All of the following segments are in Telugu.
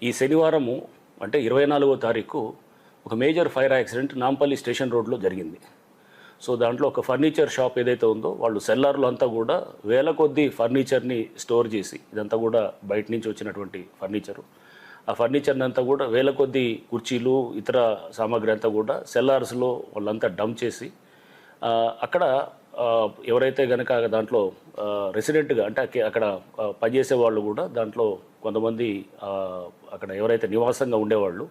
ఈ శనివారము అంటే 24వ తారీఖు ఒక major fire accident Nampally station రోడ్లో జరిగింది. సో దాంట్లో ఒక ఫర్నిచర్ షాప్ ఏదైతే ఉందో వాళ్ళు సెల్లార్లో అంతా కూడా వేల కొద్దీ ఫర్నిచర్ని స్టోర్ చేసి, ఇదంతా కూడా బయట నుంచి వచ్చినటువంటి ఫర్నిచరు, ఆ ఫర్నిచర్ని అంతా కూడా వేల కొద్దీ కుర్చీలు ఇతర సామాగ్రి అంతా కూడా సెల్లార్స్లో వాళ్ళంతా డంప్ చేసి అక్కడ ఎవరైతే కనుక దాంట్లో రెసిడెంట్గా అంటే అక్కడ పనిచేసే వాళ్ళు కూడా దాంట్లో కొంతమంది అక్కడ ఎవరైతే నివాసంగా ఉండేవాళ్ళు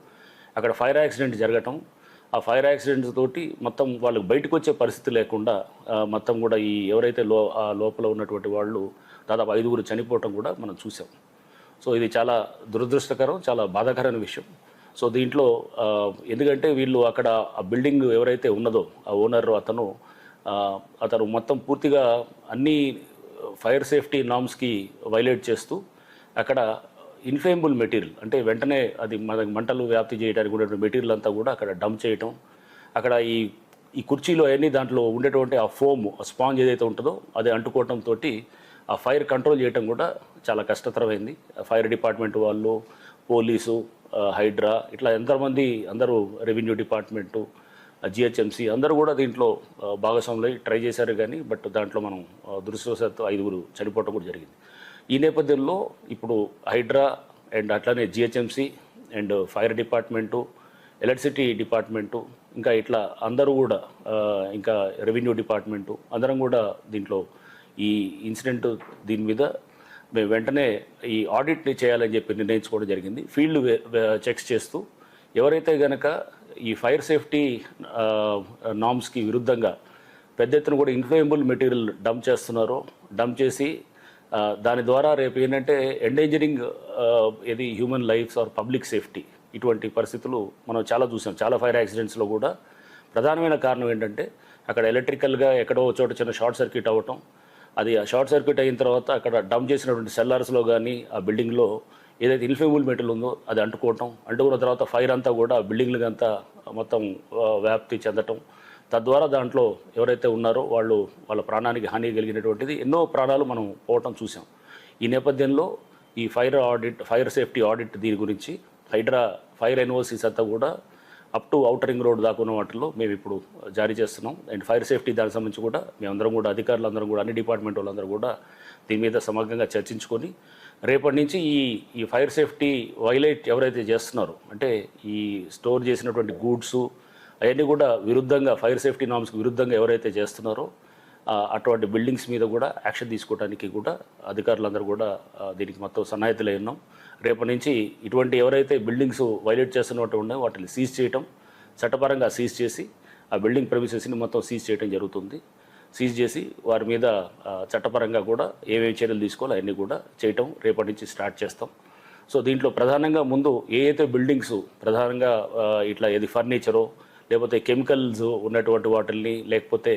అక్కడ ఫైర్ యాక్సిడెంట్ జరగటం, ఆ ఫైర్ యాక్సిడెంట్ తోటి మొత్తం వాళ్ళకి బయటకు వచ్చే పరిస్థితి లేకుండా మొత్తం కూడా ఈ ఎవరైతే లోపల ఉన్నటువంటి వాళ్ళు దాదాపు 5గురు చనిపోవటం కూడా మనం చూసాం. సో ఇది చాలా దురదృష్టకరం, చాలా బాధాకరమైన విషయం. సో దీంట్లో ఎందుకంటే వీళ్ళు అక్కడ ఆ బిల్డింగ్ ఎవరైతే ఉన్నదో ఆ ఓనర్ అతను మొత్తం పూర్తిగా అన్ని ఫైర్ సేఫ్టీ నామ్స్కి వైలేట్ చేస్తూ అక్కడ ఇన్ఫ్లేమబుల్ మెటీరియల్ అంటే వెంటనే అది మనకి మంటలు వ్యాప్తి చేయడానికి ఉన్నటువంటి మెటీరియల్ అంతా కూడా అక్కడ డంప్ చేయటం, అక్కడ ఈ కుర్చీలో అవన్నీ దాంట్లో ఉండేటువంటి ఆ ఫోమ్ స్పాంజ్ ఏదైతే ఉంటుందో అది అంటుకోవడంతో ఆ ఫైర్ కంట్రోల్ చేయడం కూడా చాలా కష్టతరమైంది. ఫైర్ డిపార్ట్మెంట్ వాళ్ళు, పోలీసు, హైడ్రా ఇట్లా ఎంతమంది అందరూ, రెవెన్యూ డిపార్ట్మెంటు, జిహెచ్ఎంసీ అందరూ కూడా దీంట్లో భాగస్వాములై ట్రై చేశారు కానీ బట్ దాంట్లో మనం దురదృష్టవశాత్తు 5గురు చనిపోవటం కూడా జరిగింది. ఈ నేపథ్యంలో ఇప్పుడు హైడ్రా అండ్ అట్లానే GHMC and fire department, electricity department, ఇంకా ఇట్లా అందరూ కూడా ఇంకా రెవెన్యూ డిపార్ట్మెంటు అందరం కూడా దీంట్లో ఈ ఇన్సిడెంట్ దీని మీద మేము వెంటనే ఈ ఆడిట్ని చేయాలని చెప్పి నిర్ణయించుకోవడం జరిగింది. ఫీల్డ్ చెక్స్ చేస్తూ ఎవరైతే కనుక ఈ ఫైర్ సేఫ్టీ నామ్స్కి విరుద్ధంగా పెద్ద ఎత్తున కూడా ఇన్ఫ్లేమబుల్ మెటీరియల్ డంప్ చేస్తున్నారో, డంప్ చేసి దాని ద్వారా రేపు ఏంటంటే ఎండేంజరింగ్ ఇది human lives or public safety, ఇటువంటి పరిస్థితులు మనం చాలా చూసాం. చాలా ఫైర్ యాక్సిడెంట్స్లో కూడా ప్రధానమైన కారణం ఏంటంటే అక్కడ ఎలక్ట్రికల్గా ఎక్కడో చోట చిన్న షార్ట్ సర్క్యూట్ అవ్వటం, అది ఆ షార్ట్ సర్క్యూట్ అయిన తర్వాత అక్కడ డంప్ చేసినటువంటి సెల్లార్స్లో కానీ ఆ బిల్డింగ్లో ఏదైతే ఇన్ఫ్లేమబుల్ మెటీరియల్ ఉందో అది అంటుకున్న తర్వాత ఫైర్ అంతా కూడా బిల్డింగ్లకి అంతా మొత్తం వ్యాప్తి చెందటం, తద్వారా దాంట్లో ఎవరైతే ఉన్నారో వాళ్ళ ప్రాణానికి హాని కలిగినటువంటిది ఎన్నో ప్రాణాలు మనం పోవటం చూసాం. ఈ నేపథ్యంలో ఈ ఫైర్ సేఫ్టీ ఆడిట్ దీని గురించి హైడ్రా ఫైర్ ఎన్ఓసీస్ అంతా కూడా up to outer ring road దాకా ఉన్న వాటిల్లో మేము ఇప్పుడు జారీ చేస్తున్నాం. అండ్ ఫైర్ సేఫ్టీ దానికి సంబంధించి కూడా మేమందరం కూడా అధికారులందరం కూడా అన్ని డిపార్ట్మెంట్ వాళ్ళందరూ కూడా దీని మీద సమగ్రంగా చర్చించుకొని రేపటి నుంచి ఈ ఫైర్ సేఫ్టీ వైలేట్ ఎవరైతే చేస్తున్నారో అంటే ఈ స్టోర్ చేసినటువంటి గూడ్సు అవన్నీ కూడా విరుద్ధంగా ఫైర్ సేఫ్టీ నామ్స్కి విరుద్ధంగా ఎవరైతే చేస్తున్నారో అటువంటి బిల్డింగ్స్ మీద కూడా యాక్షన్ తీసుకోవడానికి కూడా అధికారులందరూ కూడా దీనికి మొత్తం సన్నాహితులై ఉన్నాం. రేపటి నుంచి ఇటువంటి ఎవరైతే బిల్డింగ్స్ వైలేట్ చేస్తున్నట్టు ఉన్నాయో వాటిని సీజ్ చేయటం, చట్టపరంగా సీజ్ చేసి ఆ బిల్డింగ్ ప్రెమిసెస్ని మొత్తం సీజ్ చేయడం జరుగుతుంది. సీజ్ చేసి వారి మీద చట్టపరంగా కూడా ఏమేమి చర్యలు తీసుకోవాలో అవన్నీ కూడా చేయటం రేపటి నుంచి స్టార్ట్ చేస్తాం. సో దీంట్లో ప్రధానంగా ముందు ఏ అయితే బిల్డింగ్స్ ప్రధానంగా ఇట్లా ఏది ఫర్నిచరో లేకపోతే కెమికల్స్ ఉన్నటువంటి వాటిల్ని లేకపోతే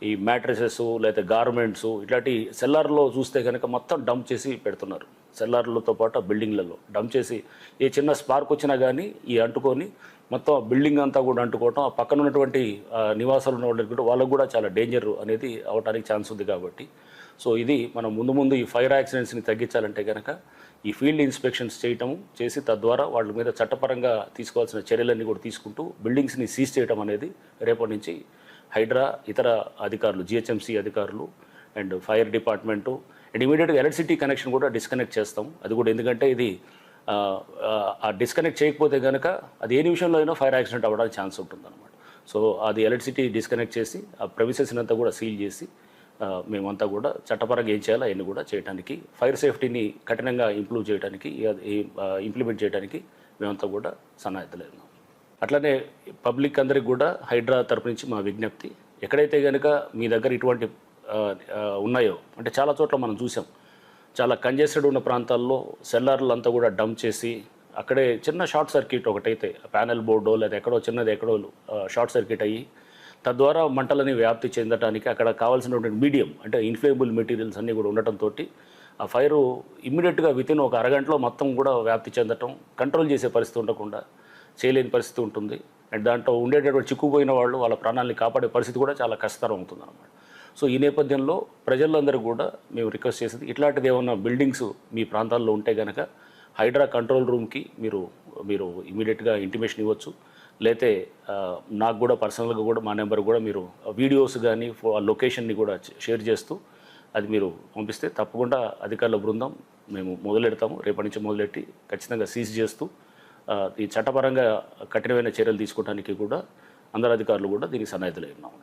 ఈ మ్యాట్రసెస్ లేకపోతే గార్మెంట్స్ ఇట్లాంటి సెల్లార్లో చూస్తే కనుక మొత్తం డంప్ చేసి పెడుతున్నారు. సెల్లార్లతో పాటు బిల్డింగ్లలో డంప్ చేసి ఏ చిన్న స్పార్క్ వచ్చినా కానీ అంటుకొని మొత్తం బిల్డింగ్ అంతా కూడా అంటుకోవటం, ఆ పక్కన ఉన్నటువంటి నివాసాలు ఉన్న వాళ్ళకు కూడా చాలా డేంజర్ అనేది అవడానికి ఛాన్స్ ఉంది. కాబట్టి సో ఇది మనం ముందు ఈ ఫైర్ యాక్సిడెంట్స్ని తగ్గించాలంటే కనుక ఈ ఫీల్డ్ ఇన్స్పెక్షన్స్ చేసి తద్వారా వాళ్ళ మీద చట్టపరంగా తీసుకోవాల్సిన చర్యలన్నీ కూడా తీసుకుంటూ బిల్డింగ్స్ని సీజ్ చేయడం అనేది రేపటి నుంచి హైడ్రా ఇతర అధికారులు, జిహెచ్ఎంసీ అధికారులు అండ్ ఫైర్ డిపార్ట్మెంటు అండ్ ఇమీడియట్గా ఎలక్ట్రిసిటీ కనెక్షన్ కూడా డిస్కనెక్ట్ చేస్తాం. అది కూడా ఎందుకంటే ఇది ఆ డిస్కనెక్ట్ చేయకపోతే కనుక అది ఏ నిమిషంలో అయినా ఫైర్ యాక్సిడెంట్ అవ్వడానికి ఛాన్స్ ఉంటుందన్నమాట. సో అది ఎలక్ట్రిసిటీ డిస్కనెక్ట్ చేసి ఆ ప్రెమిసెస్ని అంతా కూడా సీల్ చేసి మేమంతా కూడా చట్టపరంగా ఏం చేయాలో అవన్నీ కూడా చేయడానికి, ఫైర్ సేఫ్టీని కఠినంగా ఇంప్లిమెంట్ చేయడానికి మేమంతా కూడా సన్నాహితులైనాం. అట్లనే పబ్లిక్ అందరికి కూడా హైడ్రా తరపు నుంచి మా విజ్ఞప్తి, ఎక్కడైతే కనుక మీ దగ్గర ఇటువంటి ఉన్నాయో అంటే చాలా చోట్ల మనం చూసాం, చాలా కంజెస్టెడ్ ఉన్న ప్రాంతాల్లో సెల్లార్లు అంతా కూడా డంప్ చేసి అక్కడే చిన్న షార్ట్ సర్క్యూట్ ఒకటైతే ప్యానెల్ బోర్డో లేదా ఎక్కడో షార్ట్ సర్క్యూట్ అయ్యి తద్వారా మంటలని వ్యాప్తి చెందడానికి అక్కడ కావాల్సినటువంటి మీడియం అంటే ఇన్ఫ్లేమబుల్ మెటీరియల్స్ అన్నీ కూడా ఉండటంతో ఆ ఫైరు ఇమ్మీడియట్గా వితిన్ ఒక అరగంటలో మొత్తం కూడా వ్యాప్తి చెందటం, కంట్రోల్ చేసే పరిస్థితి ఉండకుండా చేయలేని పరిస్థితి ఉంటుంది. అండ్ దాంట్లో ఉండేటటువంటి చిక్కుపోయిన వాళ్ళ ప్రాణాలని కాపాడే పరిస్థితి కూడా చాలా కష్టతరం అవుతుంది అన్నమాట. సో ఈ నేపథ్యంలో ప్రజలందరూ కూడా మేము రిక్వెస్ట్ చేసేది, ఇట్లాంటిది ఏమన్నా బిల్డింగ్స్ మీ ప్రాంతాల్లో ఉంటే కనుక హైడ్రా కంట్రోల్ రూమ్కి మీరు మీరు ఇమీడియట్గా ఇంటిమేషన్ ఇవ్వచ్చు. లేతే నాకు కూడా పర్సనల్గా కూడా మా నెంబర్ కూడా మీరు వీడియోస్ కానీ లొకేషన్ని కూడా షేర్ చేస్తూ అది మీరు పంపిస్తే తప్పకుండా అధికారుల బృందం మేము మొదలెడతాము. రేపటి నుంచి మొదలెట్టి ఖచ్చితంగా సీజ్ చేస్తూ ఈ చట్టపరంగా కఠినమైన చర్యలు తీసుకోవడానికి కూడా అందరు అధికారులు కూడా దీనికి సన్నాహితులై ఉన్నాము.